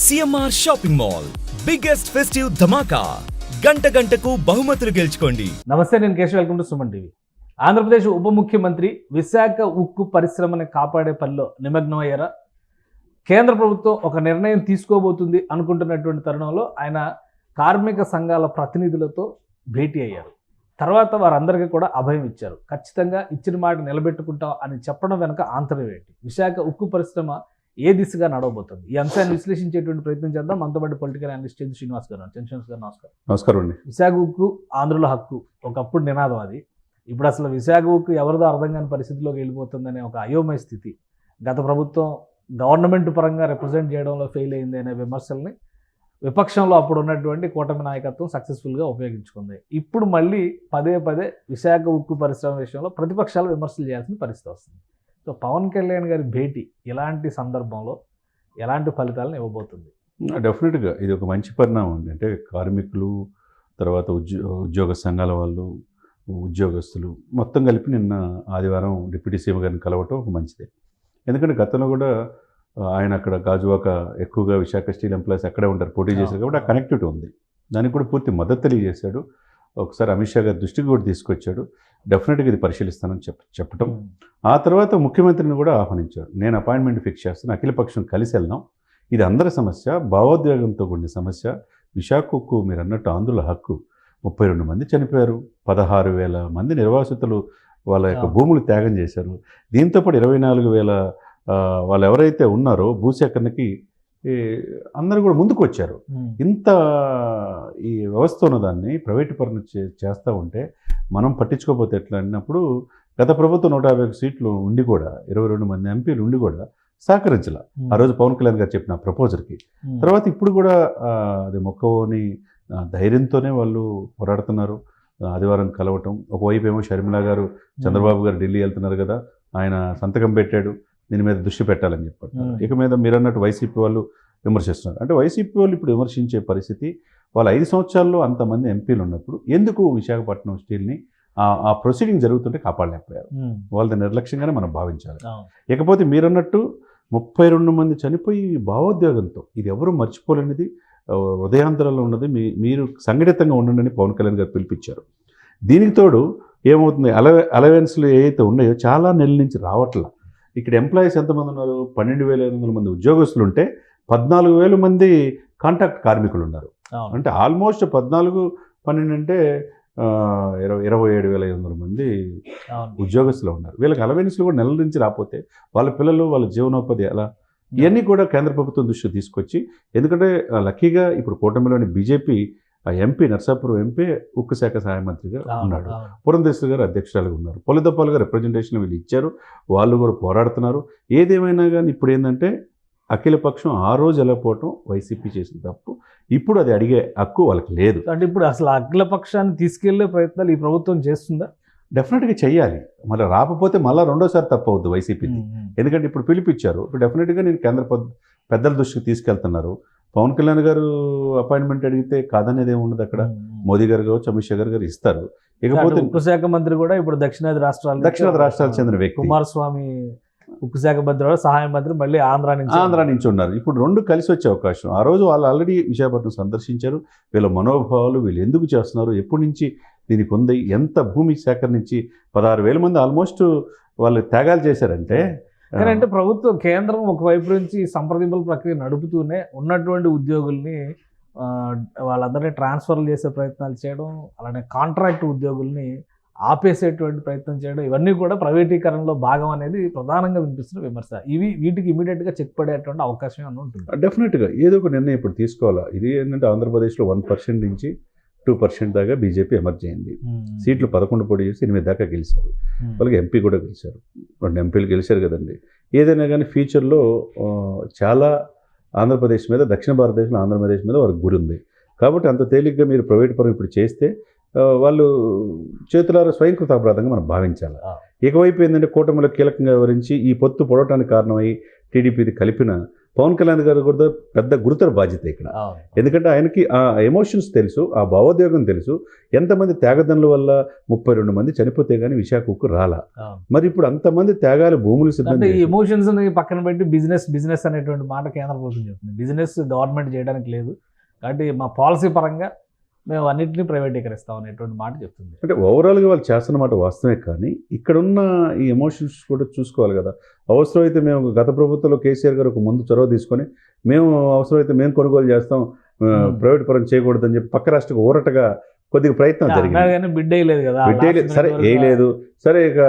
CMR shopping mall biggest festive ధమాకా గంట గంటకు బహుమతులు గెలుచుకోండి. నమస్తే, నేను Keshav. Welcome to Suman TV. Andhra Pradesh ఉప ముఖ్యమంత్రి విశాఖ ఉక్కు పరిశ్రమని కాపాడే పనిలో నిమగ్నం అయ్యారా? కేంద్ర ప్రభుత్వం ఒక నిర్ణయం తీసుకోబోతుంది అనుకుంటున్నటువంటి తరుణంలో ఆయన కార్మిక సంఘాల ప్రతినిధులతో భేటీ అయ్యారు. తర్వాత వారందరికీ కూడా అభయం ఇచ్చారు. ఖచ్చితంగా ఇచ్చిన మాట నిలబెట్టుకుంటాం అని చెప్పడం వెనక ఆంతర్యం ఏంటి? విశాఖ ఉక్కు పరిశ్రమ ఏ దిశగా నడవబోతుంది? ఈ అంశాన్ని విశ్లేషించేటువంటి ప్రయత్నం చేద్దాం. మనతో పాటు పొలిటికల్ అనలిస్ట్ చంద్ర శ్రీనివాస్ గారు. శ్రీనివాస్ గారు నమస్కారం. నమస్కారం అండి. విశాఖ ఉక్కు ఆంధ్రుల హక్కు ఒకప్పుడు నినాదం అది. ఇప్పుడు అసలు విశాఖ ఉక్కు ఎవరిదో అర్థం కాని పరిస్థితిలోకి వెళ్ళిపోతుందనే ఒక అయోమయ స్థితి. గత ప్రభుత్వం గవర్నమెంట్ పరంగా రిప్రజెంట్ చేయడంలో ఫెయిల్ అయింది అనే విమర్శల్ని విపక్షంలో అప్పుడు ఉన్నటువంటి కూటమి నాయకత్వం సక్సెస్ఫుల్గా ఉపయోగించుకుంది. ఇప్పుడు మళ్ళీ పదే పదే విశాఖ ఉక్కు పరిశ్రమ విషయంలో ప్రతిపక్షాలు విమర్శలు చేయాల్సిన పరిస్థితి వస్తుంది. సో పవన్ కళ్యాణ్ గారి భేటీ ఇలాంటి సందర్భంలో ఎలాంటి ఫలితాలను ఇవ్వబోతుంది? డెఫినెట్గా ఇది ఒక మంచి పరిణామం అండి. అంటే కార్మికులు, తర్వాత ఉద్యోగ సంఘాల వాళ్ళు, ఉద్యోగస్తులు మొత్తం కలిపి నిన్న ఆదివారం డిప్యూటీ సీఎం గారిని కలవటం ఒక మంచిదే. ఎందుకంటే గతంలో కూడా ఆయన అక్కడ గాజువాక ఎక్కువగా విశాఖ స్టీల్ ఎంప్లాయీస్ అక్కడే ఉంటారు, పోటీ చేశారు కాబట్టి ఆ కనెక్టివిటీ ఉంది. దానికి కూడా పూర్తి మద్దతు తెలియజేశాడు. ఒకసారి అమిత్ షా గారి దృష్టికి కూడా తీసుకొచ్చాడు. డెఫినెట్గా ఇది పరిశీలిస్తానని చెప్పటం. ఆ తర్వాత ముఖ్యమంత్రిని కూడా ఆహ్వానించాడు. నేను అపాయింట్మెంట్ ఫిక్స్ చేస్తాను, అఖిలపక్షం కలిసి వెళ్దాం. ఇది అందరి సమస్య, భావోద్వేగంతో కూడిన సమస్య. విశాఖ ఉక్కు మీరు అన్నట్టు ఆంధ్రుల హక్కు. 32 మంది చనిపోయారు, 16,000 మంది నిర్వాసితులు వాళ్ళ యొక్క భూములు త్యాగం చేశారు. దీంతోపాటు 24,000 వాళ్ళు ఎవరైతే ఉన్నారో భూసేకరణకి అందరూ కూడా ముందుకు వచ్చారు. ఇంత ఈ వ్యవస్థ ఉన్నదాన్ని ప్రైవేటు పరం చేస్తూ ఉంటే మనం పట్టించుకోకపోతే ఎట్లా అన్నప్పుడు గత ప్రభుత్వం 150 సీట్లు ఉండి కూడా 22 మంది ఎంపీలు ఉండి కూడా సహకరించాల ఆ రోజు పవన్ కళ్యాణ్ గారు చెప్పిన ప్రపోజల్కి. తర్వాత ఇప్పుడు కూడా అది మొక్కవోని ధైర్యంతోనే వాళ్ళు పోరాడుతున్నారు. ఆదివారం కలవటం, ఒకవైపు ఏమో షర్మిల గారు చంద్రబాబు గారు ఢిల్లీ వెళ్తున్నారు కదా, ఆయన సంతకం పెట్టాడు, దీని మీద దృష్టి పెట్టాలని చెప్పారు. ఇక మీద మీరు అన్నట్టు వైసీపీ వాళ్ళు విమర్శిస్తున్నారు. అంటే వైసీపీ వాళ్ళు ఇప్పుడు విమర్శించే పరిస్థితి, వాళ్ళు 5 సంవత్సరాల్లో అంతమంది ఎంపీలు ఉన్నప్పుడు ఎందుకు విశాఖపట్నం స్టీల్ని ఆ ప్రొసీడింగ్ జరుగుతుంటే కాపాడలేకపోయారు? వాళ్ళది నిర్లక్ష్యంగానే మనం భావించాలి. ఇకపోతే మీరన్నట్టు 32 మంది చనిపోయి భావోద్వేగంతో, ఇది ఎవరు మర్చిపోలేనిది, హృదయాంతరాల్లో ఉన్నది. మీరు సంఘటితంగా ఉండండి పవన్ కళ్యాణ్ గారు పిలిపించారు. దీనికి తోడు ఏమవుతుంది, అలవెన్స్లు ఏవైతే ఉన్నాయో చాలా నెలల నుంచి రావట్లా. ఇక్కడ ఎంప్లాయీస్ ఎంతమంది ఉన్నారు? 12,500 మంది ఉద్యోగస్తులు ఉంటే 14,000 మంది కాంట్రాక్ట్ కార్మికులు ఉన్నారు. అంటే ఆల్మోస్ట్ 14-12 అంటే 27,500 మంది ఉద్యోగస్తులు ఉన్నారు. వీళ్ళకి అలవెన్స్లు కూడా నెలల నుంచి రాకపోతే వాళ్ళ పిల్లలు, వాళ్ళ జీవనోపాధి ఎలా? ఇవన్నీ కూడా కేంద్ర ప్రభుత్వం దృష్టికి తీసుకొచ్చి, ఎందుకంటే లక్కీగా ఇప్పుడు కూటమిలోని బీజేపీ ఎంపీ నర్సాపురం ఎంపీ ఉక్కు శాఖ సహాయ మంత్రిగా ఉన్నాడు, పురంధేశ్వరి గారు అధ్యక్షురాలుగా ఉన్నారు, పొలిదప్పాలుగా రిప్రజెంటేషన్ వీళ్ళు ఇచ్చారు, వాళ్ళు కూడా పోరాడుతున్నారు. ఏదేమైనా కానీ ఇప్పుడు ఏంటంటే అఖిలపక్షం ఆ రోజు వెళ్ళకపోవటం వైసీపీ చేసిన తప్పు. ఇప్పుడు అది అడిగే హక్కు వాళ్ళకి లేదు. అంటే ఇప్పుడు అసలు అఖిలపక్షాన్ని తీసుకెళ్లే ప్రయత్నాలు ఈ ప్రభుత్వం చేస్తుందా? డెఫినెట్గా చెయ్యాలి. మళ్ళీ రాకపోతే మళ్ళీ రెండోసారి తప్పు అవుద్ది వైసీపీది. ఎందుకంటే ఇప్పుడు పిలిపించారు, ఇప్పుడు డెఫినెట్గా నేను కేంద్ర పెద్దల దృష్టికి తీసుకెళ్తున్నారు. పవన్ కళ్యాణ్ గారు అపాయింట్మెంట్ అడిగితే కాదనేది ఏముండదు. అక్కడ మోదీ గారు కావచ్చు, అమిత్ షా గారు ఇస్తారు. ఇకపోతే ఉక్కు శాఖ మంత్రి కూడా ఇప్పుడు దక్షిణాది రాష్ట్రాలకు చెందిన వ్యక్తి కుమారస్వామి ఉక్కు శాఖ మంత్రి, సహాయ మంత్రి మళ్ళీ ఆంధ్ర నుంచి ఉన్నారు. ఇప్పుడు రెండు కలిసి వచ్చే అవకాశం. ఆ రోజు వాళ్ళు ఆల్రెడీ విశాఖపట్నం సందర్శించారు. వీళ్ళ మనోభావాలు, వీళ్ళు ఎందుకు చేస్తున్నారు, ఎప్పటి నుంచి దీనికి ఉంది, ఎంత భూమి సేకరించి 16,000 మంది ఆల్మోస్ట్ వాళ్ళు త్యాగాలు చేశారంటే. అంటే ప్రభుత్వం, కేంద్రం ఒకవైపు నుంచి సంప్రదింపుల ప్రక్రియ నడుపుతూనే ఉన్నటువంటి ఉద్యోగుల్ని వాళ్ళందరినీ ట్రాన్స్ఫర్లు చేసే ప్రయత్నాలు చేయడం, అలానే కాంట్రాక్ట్ ఉద్యోగుల్ని ఆపేసేటువంటి ప్రయత్నం చేయడం, ఇవన్నీ కూడా ప్రైవేటీకరణలో భాగం అనేది ప్రధానంగా వినిపిస్తున్న విమర్శ. వీటికి ఇమీడియట్గా చెక్ పడేటువంటి అవకాశం అని ఉంటుంది. డెఫినెట్గా ఏదో ఒక నిర్ణయం ఇప్పుడు తీసుకోవాలా. ఇది ఏంటంటే ఆంధ్రప్రదేశ్లో 1% నుంచి 2% దాకా బీజేపీ ఎమర్జ్ అయింది. సీట్లు 11 పోటీ చేసి 8 దాకా గెలిచారు. వాళ్ళకి ఎంపీ కూడా గెలిచారు, 2 ఎంపీలు గెలిచారు కదండి. ఏదైనా కానీ ఫ్యూచర్లో చాలా ఆంధ్రప్రదేశ్ మీద, దక్షిణ భారతదేశంలో ఆంధ్రప్రదేశ్ మీద వారికి గురి ఉంది. కాబట్టి అంత తేలిగ్గా మీరు ప్రైవేట్ పరం ఇప్పుడు చేస్తే వాళ్ళు చేతులారా స్వయంకృత అపరాధంగా మనం భావించాలి. ఇకవైపు ఏంటంటే కూటమిలో కీలకంగా వివరించి ఈ పొత్తు పొడవటానికి కారణమై టీడీపీది కలిపిన పవన్ కళ్యాణ్ గారు కూడా పెద్ద గురుతర బాధ్యత ఇక్కడ. అవును. ఎందుకంటే ఆయనకి ఆ ఎమోషన్స్ తెలుసు, ఆ భావోద్వేగం తెలుసు. ఎంతమంది త్యాగదనుల వల్ల 32 మంది చనిపోతే కానీ విశాఖ ఉక్కు రాలా. అవును. మరి ఇప్పుడు అంతమంది త్యాగాలు భూములు సిద్ధం అంటే ఈ చేసి- ఎమోషన్స్ ని పక్కన పెట్టి బిజినెస్ అనేటువంటి మాట కేంద్ర ప్రభుత్వం చెప్తుంది. బిజినెస్ గవర్నమెంట్ చేయడానికి లేదు కాబట్టి మా పాలసీ పరంగా మేము అన్నింటినీ ప్రైవేటీకరిస్తాం అనేటువంటి మాట చెప్తుంది. అంటే ఓవరాల్గా వాళ్ళు చేస్తున్నమాట వాస్తవమే, కానీ ఇక్కడున్న ఈ ఎమోషన్స్ కూడా చూసుకోవాలి కదా. అవసరమైతే మేము గత ప్రభుత్వంలో కేసీఆర్ గారు ఒక ముందు చొరవ తీసుకొని మేము అవసరమైతే మేము కొనుగోలు చేస్తాం, ప్రైవేట్ పరం చేయకూడదని చెప్పి పక్క రాష్ట్రకు ఊరటగా కొద్దిగా ప్రయత్నం జరిగింది. కానీ బిడ్ వేయలేదు కదా, బిడ్డే సరే వేయలేదు. సరే ఇక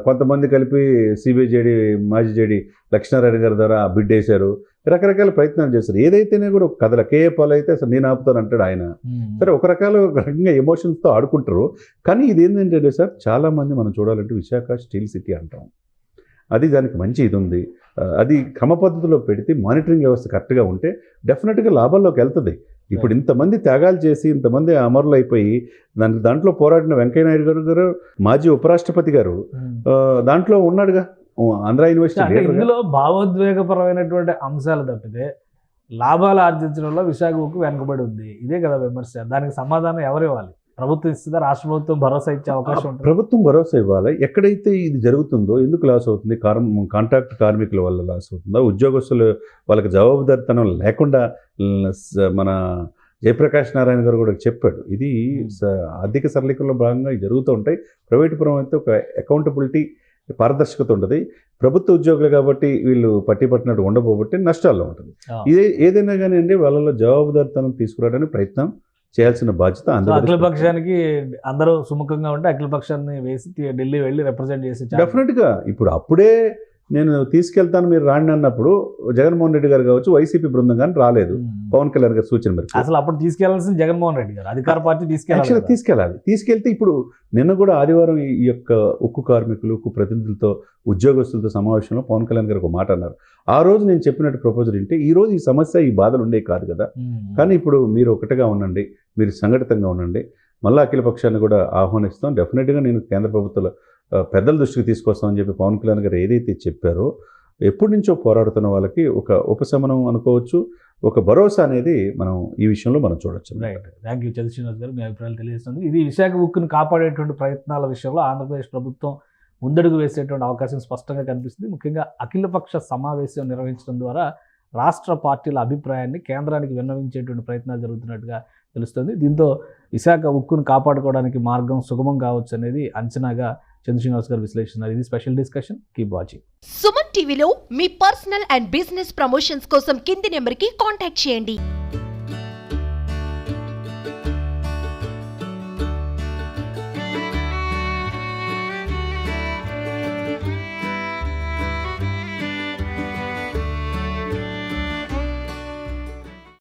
కొంతమంది కలిపి సిబిఐ మాజీ జేడి లక్ష్మీనారాయణ గారి ద్వారా బిడ్ వేశారు. రకరకాల ప్రయత్నాలు చేశారు. ఏదైతేనే కూడా ఒక కథల కేఏ పాల్ అయితే అసలు నేను ఆపుతాను అంటాడు ఆయన. సరే ఒక రకంగా ఎమోషన్స్తో ఆడుకుంటారు. కానీ ఇది ఏంటంటే సార్, చాలామంది మనం చూడాలంటే విశాఖ స్టీల్ సిటీ అంటాం. అది దానికి మంచి ఇది ఉంది. అది క్రమ పద్ధతిలో పెడితే మానిటరింగ్ వ్యవస్థ కరెక్ట్గా ఉంటే డెఫినెట్గా లాభాల్లోకి వెళ్తుంది. ఇప్పుడు ఇంతమంది త్యాగాలు చేసి ఇంతమంది అమరులు అయిపోయి దాంట్లో పోరాడిన వెంకయ్యనాయుడు గారు మాజీ ఉపరాష్ట్రపతి గారు దాంట్లో ఉన్నాడుగా, ఆంధ్ర యూనివర్సిటీ అంటే లీడర్గా. ఇందులో భావోద్వేగపరమైనటువంటి అంశాలు తప్పితే లాభాలు ఆర్జించడంలో విశాఖ ఉక్కు వెనుకబడి ఉంది. ఇదే కదా విమర్శ. దానికి సమాధానం ఎవరు ఇవ్వాలి? ప్రభుత్వం ఇస్తుందా? రాష్ట్ర ప్రభుత్వం భరోసా ఇచ్చే అవకాశం ఉంటుంది? ప్రభుత్వం భరోసా ఇవ్వాలి. ఎక్కడైతే ఇది జరుగుతుందో ఎందుకు లాస్ అవుతుంది? కాంట్రాక్ట్ కార్మికుల వల్ల లాస్ అవుతుందా? ఉద్యోగస్తులు వాళ్ళకి జవాబుదారితనం లేకుండా మన జయప్రకాష్ నారాయణ గారు కూడా చెప్పాడు. ఇది ఆర్థిక సరళీకరణలో భాగంగా ఇవి జరుగుతూ ఉంటాయి. ప్రైవేటు పరం అయితే ఒక అకౌంటబిలిటీ, పారదర్శకత ఉంటుంది. ప్రభుత్వ ఉద్యోగులు కాబట్టి వీళ్ళు పట్టినట్టు ఉండబోబట్టి నష్టాల్లో ఉంటుంది. ఏదైనా కానీ అండి వాళ్ళలో జవాబుదారితనం తీసుకురావడానికి ప్రయత్నం చేయాల్సిన బాధ్యత అఖిల పక్షానికి అందరూ సుముఖంగా ఉంటే అఖిల పక్షాన్ని వేసి ఢిల్లీ వెళ్ళి రిప్రజెంట్ చేసి డెఫినెట్గా ఇప్పుడు అప్పుడే నేను తీసుకెళ్తాను మీరు రాండి అన్నప్పుడు జగన్మోహన్ రెడ్డి గారు కావచ్చు, వైసీపీ బృందం కానీ రాలేదు. పవన్ కళ్యాణ్ గారి సూచన మేరకు అసలు అప్పుడు తీసుకెళ్లాల్సిన జగన్మోహన్ రెడ్డి గారు అధికార పార్టీ తీసుకెళ్ళాలి. తీసుకెళ్తే ఇప్పుడు నిన్న కూడా ఆదివారం ఈ యొక్క ఉక్కు కార్మికులు, ఉక్కు ప్రతినిధులతో, ఉద్యోగస్తులతో సమావేశంలో పవన్ కళ్యాణ్ గారు ఒక మాట అన్నారు. ఆ రోజు నేను చెప్పినట్టు ప్రపోజల్ ఏంటి, ఈ రోజు ఈ సమస్య, ఈ బాధలు ఉండేవి కాదు కదా. కానీ ఇప్పుడు మీరు ఒకటిగా ఉండండి, మీరు సంఘటితంగా ఉండండి, మళ్ళీ అఖిల పక్షాన్ని కూడా ఆహ్వానిస్తాం. డెఫినెట్గా నేను కేంద్ర ప్రభుత్వాల పెద్దల దృష్టికి తీసుకొస్తామని చెప్పి పవన్ కళ్యాణ్ గారు ఏదైతే చెప్పారో, ఎప్పటి నుంచో పోరాడుతున్న వాళ్ళకి ఒక ఉపశమనం అనుకోవచ్చు, ఒక భరోసా అనేది మనం ఈ విషయంలో మనం చూడొచ్చు. రైట్. థ్యాంక్ యూ చంద్ర శ్రీనివాస్ గారు, మీ అభిప్రాయాలు తెలియజేస్తుంది. ఇది విశాఖ ఉక్కును కాపాడేటువంటి ప్రయత్నాల విషయంలో ఆంధ్రప్రదేశ్ ప్రభుత్వం ముందడుగు వేసేటువంటి అవకాశం స్పష్టంగా కనిపిస్తుంది. ముఖ్యంగా అఖిలపక్ష సమావేశం నిర్వహించడం ద్వారా రాష్ట్ర పార్టీల అభిప్రాయాన్ని కేంద్రానికి విన్నవించేటువంటి ప్రయత్నాలు జరుగుతున్నట్టుగా తెలుస్తుంది. దీంతో విశాఖ ఉక్కును కాపాడుకోవడానికి మార్గం సుగమం కావచ్చు అనేది అంచనాగా చంద్ర శ్రీనివాస్ గారు విశ్లేషిస్తున్నారు. ఇది special discussion. Keep watching. Suman టీవీలో మీ పర్సనల్ అండ్ బిజినెస్ ప్రమోషన్స్ కోసం కింది నెంబర్కి కాంటాక్ట్ చేయండి.